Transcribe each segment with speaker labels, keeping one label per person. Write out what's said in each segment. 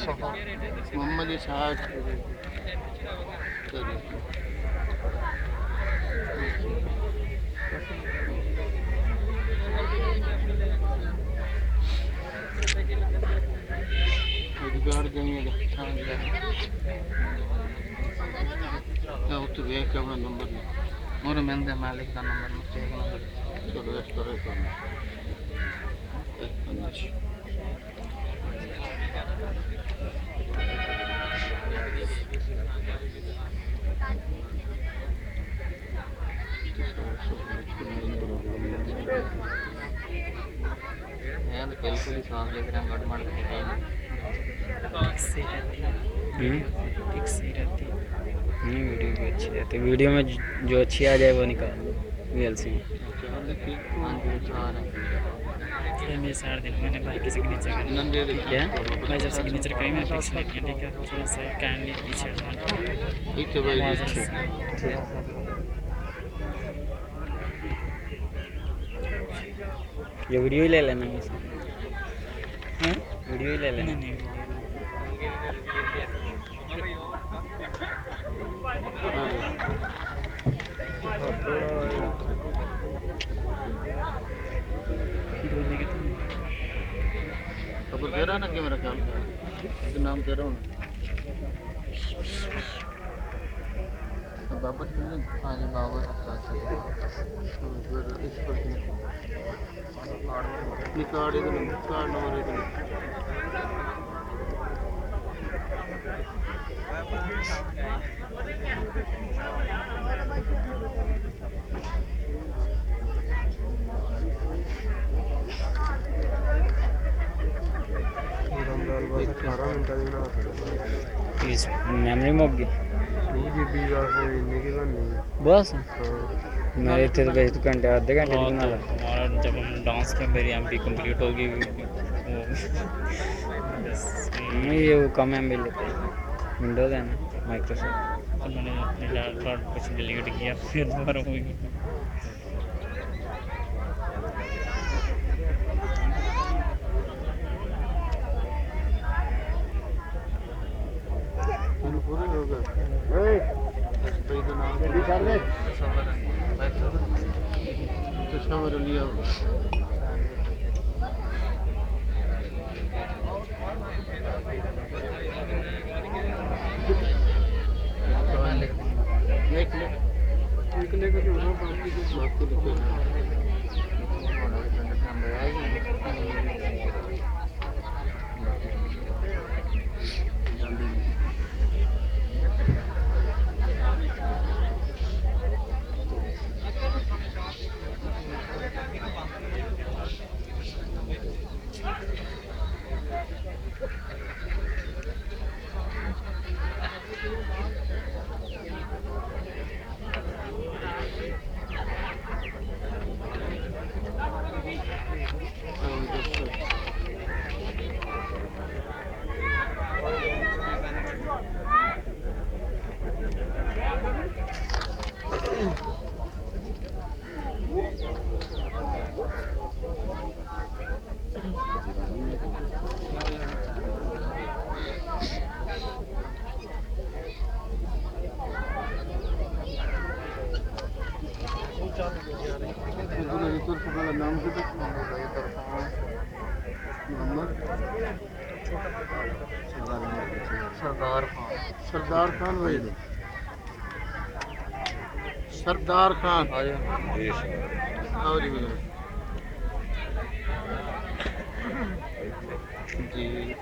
Speaker 1: मोहम्मद इसहाक अधिकार देंगे तो देख के अपना नंबर और मैं मालिक का नंबर मुझे एक नंबर चलो इस तरह करना बिल्कुल ही सांस लेकर हम गड़बड़
Speaker 2: वीडियो भी अच्छी रहती है। वीडियो में जो अच्छी आ जाए वो निकाल वीएलसी में।
Speaker 3: मेरे सारे दिन मैंने भाई के सिग्नेचर
Speaker 2: क्या
Speaker 3: भाई जब सिग्नेचर करी मैंने फिक्स नहीं किया ठीक है थोड़ा सा काइंडली पीछे
Speaker 1: ठीक है भाई
Speaker 2: ये वीडियो ही ले लेना मुझसे। वीडियो ही ले लेना।
Speaker 3: नहीं
Speaker 1: खबर दे रहा ना कि मेरा ख्याल नाम दे रहा हूँ बाबर हाँ जी बाबर इस पर कार्ड कार्ड नंबर
Speaker 2: मेमोरी मुक गई बस मेरे इतने तो बेच घंटे आधे घंटे बना ला।
Speaker 3: हमारा जब हम डांस किया मेरी एमपी कंप्लीट होगी
Speaker 2: ये वो कम एम बी लेते हैं विंडोज है ना माइक्रोसॉफ्ट।
Speaker 3: तो मैंने अपने लैपटॉप कुछ डिलीट किया फिर दोबारा हुई
Speaker 1: पूरे हो गए तस्वर लिया नाम सरदार खान भाई सरदार खान आओ जी जी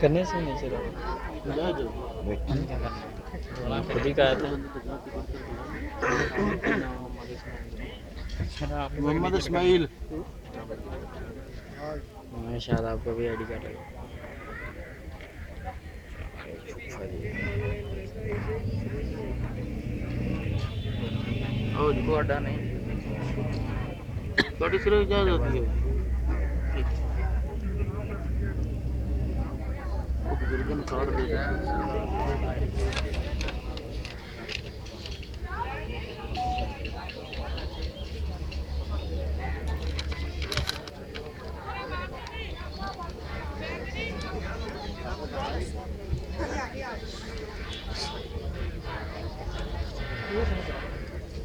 Speaker 2: करने से नहीं चला खुद ही कहा था
Speaker 1: मोहम्मद इस्माइल
Speaker 2: मैं शायद आपका भी आईडी कार्ड लगा।
Speaker 1: और को अड्डा नहीं बड़ी सिर्फ इजाजत होती है बुजुर्ग काट देता है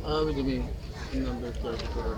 Speaker 1: अब जमीन नंबर चार्ज करा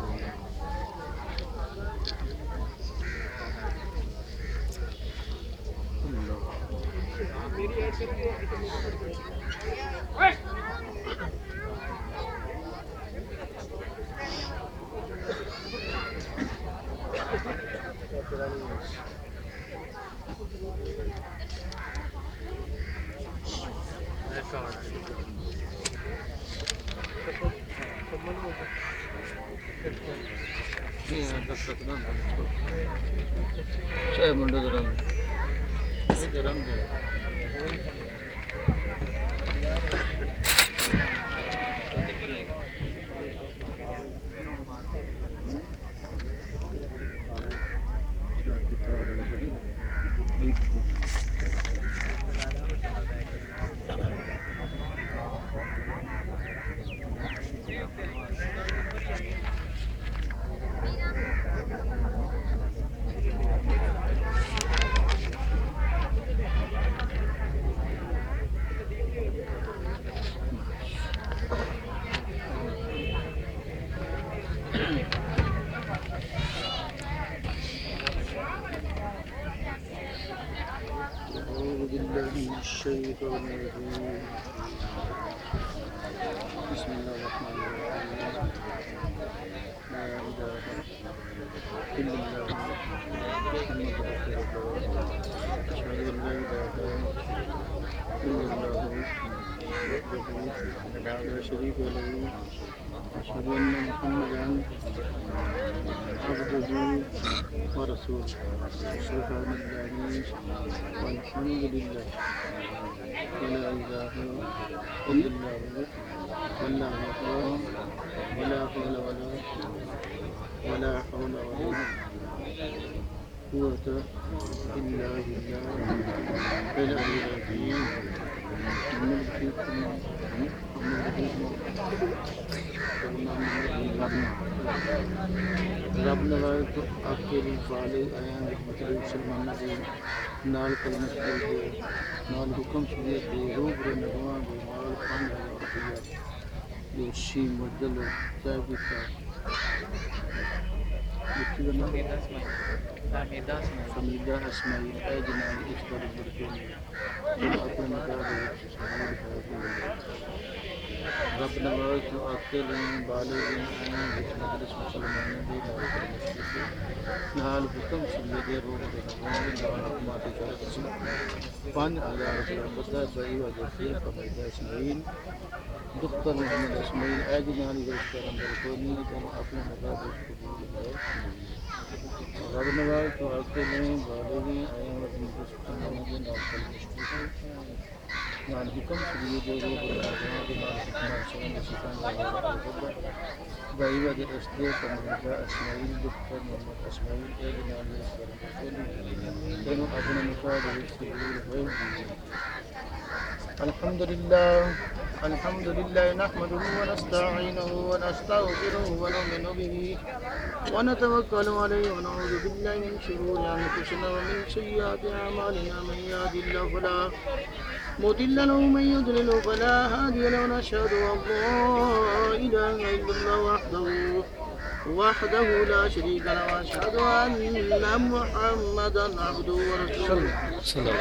Speaker 1: saya mundur dalam الشيطان الرجيم بسم الله الرحمن الرحيم لا إله إلا الله محمد رسول الله أشهد أن لا إله إلا الله وحده لا شريك له أشهد أن محمدا عبده ورسوله سبحان الله والحمد لله ولا إله إلا الله والله أكبر ولا حول ولا قوة إلا بالله العلي العظيم रब नवाज तो आपके लिए वाले आया मतलब मुसलमानों के नाल कलम के नाल हुक्म शुरू के रूप रे नगवा के माल 5000 रुपया दोषी मदल साहब का हमीदा इस्माइल ए जनाब इस पर बरके अपने रब नवाज तो आपके लिए बाले आया मजलिस मुसलमानों के नाल हुक्म शुरू के रूप रे नगवा के नाल हुक्माते चले 5000 रुपया बता सही वजह से हमीदा इस्माइल दुख्तर मोहम्मद इस्माइल ए जनाब इस पर बरके नहीं तो अपने मकासद रब नवाज तो आपके लिए बालगी आया मजलिस मुसलमानों के नाल हुक्म शुरू के रूप रे नगवा के नाल बाईवा के रस्ते हमीदा इस्माइल दुख्तर मोहम्मद इस्माइल ए जनाब इस पर दोनों अपने मकासद से दूर है अल्हम्दुलिल्लाह नहमदुहु व नस्तईनुहु व नस्तगफिरुहु व नु'मिनु बिही व नतवक्कलु अलैहि व नऊज़ु बिल्लाहि मिन शुरूरि अनफुसिना व मिन सय्यिआति अअमालिना मन यहदिल्लाहु फला मुदिल्ल लहु व मन युद्लिल फला हादिय लहु नशहदु अन ला इलाहा इल्लल्लाह वहदहु ला शरीका लहु व अशहदु अन्ना मुहम्मदन अब्दुहु व रसूलुहु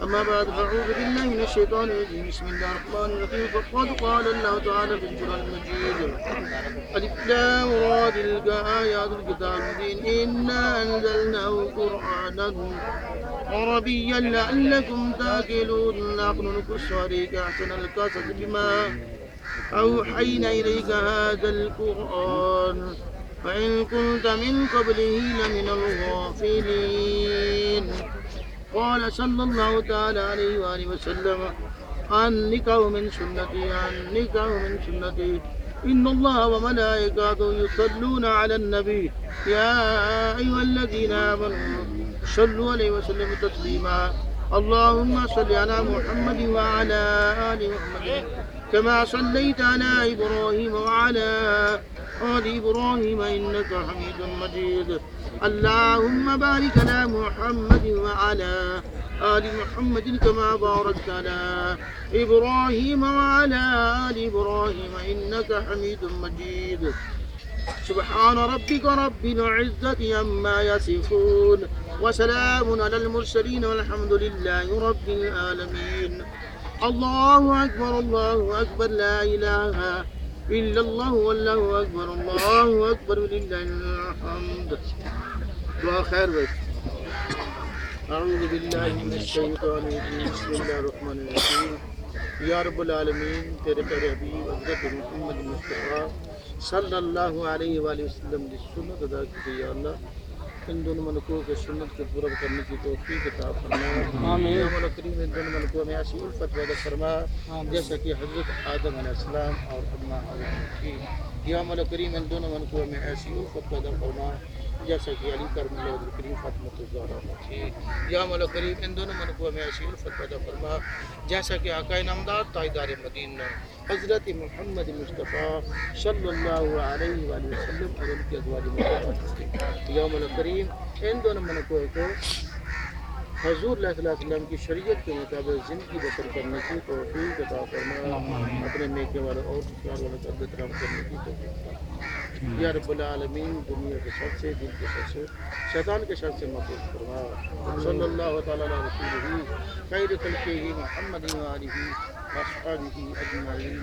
Speaker 1: أما بعد فأعوذ بالله من الشيطان الرجيم بسم الله الرحمن الرحيم فقد قال الله تعالى في القرآن المجيد ألف لام را تلك آيات الكتاب المبين إنا أنزلناه قرآنا عربيا لعلكم تأكلون نحن نقص عليك أحسن القصص بما أوحينا إليك هذا القرآن وإن كنت من قبله لمن الغافلين. قال صلى الله تعالى عليه وآله وسلم: النكاح من سنتي، النكاح من سنتي، إن الله وملائكته يصلون على النبي يا أيها الذين آمنوا صلوا عليه وسلموا تسليما. اللهم صل على محمد وعلى آل محمد كما صليت على إبراهيم وعلى آل إبراهيم إنك حميد مجيد. اللهم بارك على محمد وعلى آل محمد كما باركت على إبراهيم وعلى آل إبراهيم إنك حميد مجيد. سبحان ربك رب العزة عما يصفون وسلام على المرسلين والحمد لله رب العالمين. الله أكبر الله أكبر لا إله إلا الله والله أكبر الله أكبر ولله الحمد. دعاء خير بس. أعوذ بالله من الشيطان الرجيم بسم الله الرحمن الرحيم. या रब्बुल आलमीन, तेरे प्यारे हबीब हज़रत मोहम्मद मुस्तफ़ा सल्लल्लाहु अलैहि वसल्लम की सुन्नत अदा की। या अल्लाह, इन दोनों मलकों के सुन्नत को पूरा करने की तौफीक अता फरमा। आमीन। या मौला करीम, इन दोनों मलकों में ऐसी उल्फत पैदा फरमा जैसा कि हज़रत आदम अलैहिस्सलाम और हम्मा की। या मौला करीम, इन दोनों मलकों में ऐसी उल्फत पैदा फरमा जैसा कि अली करम करीम फ़ातिमा थी। या मौला करीम, इन दोनों मलकों में ऐसी उल्फत पैदा फरमा जैसा कि आकाए नामदार ताजदार मदीना हज़रत मोहम्मद मुस्तफ़ा सल्लल्लाहु अलैहि वसल्लम और उनके अज़वाज मुतहहरात थी। या मौला करीम, इन दोनों मलकों को हज़ूर सल्लल्लाहु अलैहि वसल्लम की शरीयत के मुताबिक ज़िंदगी बसर करने की तौफीक अता फरमा। अपने नेके वालों और प्यार वालों का एहतराम करने की तौफीक अता फरमा। या रब्बुल आलमीन, दुनिया के शर से, दिल के शर से, शैतान के शर से महफूज़ फरमा। सल्लल्लाहु तआला अलैहि रसूलिही खैर खल्क़िही मुहम्मदिन व आलिही व अस्हाबिही अजमईन।